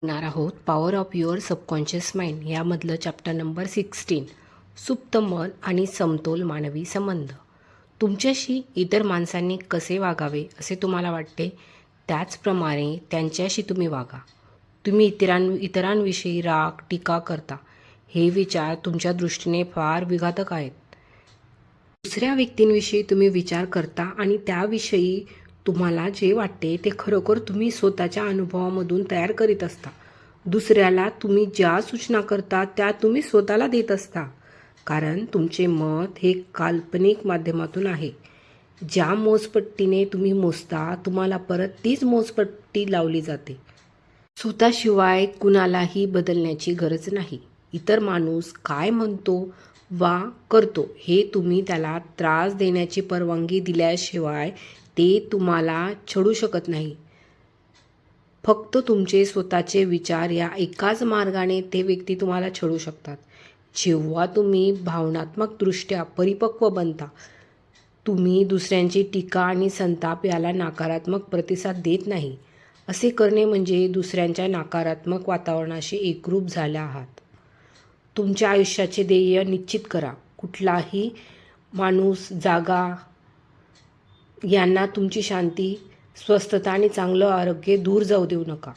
शिकणार आहोत power of your subconscious mind यामधलं चॅप्टर नंबर 16 सुप्त मन आणि समतोल मानवी संबंध. तुमच्याशी इतर माणसांनी कसे वागावे असे तुम्हाला वाटते त्याचप्रमाणे त्यांच्याशी तुम्ही वागा. तुम्ही इतरांविषयी राग टीका करता हे विचार तुमच्या दृष्टीने फार विघातक आहेत. दुसऱ्या व्यक्तींविषयी तुम्ही विचार करता आणि त्याविषयी तुम्हाला जे वाटते ते खरोखर तुम्ही स्वतःच्या अनुभवामधून तयार करीत असता. दुसऱ्याला तुम्ही ज्या सूचना करता त्या तुम्ही स्वतःला देत असता, कारण तुमचे मत हे काल्पनिक माध्यमातून आहे. ज्या मोजपट्टीने तुम्ही मोजता तुम्हाला परत तीच मोजपट्टी लावली जाते. स्वतःशिवाय कुणालाही बदलण्याची गरज नाही. इतर माणूस काय म्हणतो वा करतो हे तुम्ही त्याला त्रास देण्याची परवानगी दिल्याशिवाय ते तुम्हाला छळू शकत नाही. फक्त तुमचे स्वतःचे विचार या एकाच मार्गाने ते व्यक्ती तुम्हाला छळू शकतात. जेव्हा तुम्ही भावनात्मकदृष्ट्या परिपक्व बनता, तुम्ही दुसऱ्यांची टीका आणि संताप याला नकारात्मक प्रतिसाद देत नाही. असे करणे म्हणजे दुसऱ्यांच्या नकारात्मक वातावरणाशी एकरूप झाले आहात. तुमच्या आयुष्याचे ध्येय निश्चित करा. कुठलाही माणूस, जागा यांना तुमची शांती, स्वस्थता आणि चांगलं आरोग्य दूर जाऊ देऊ नका.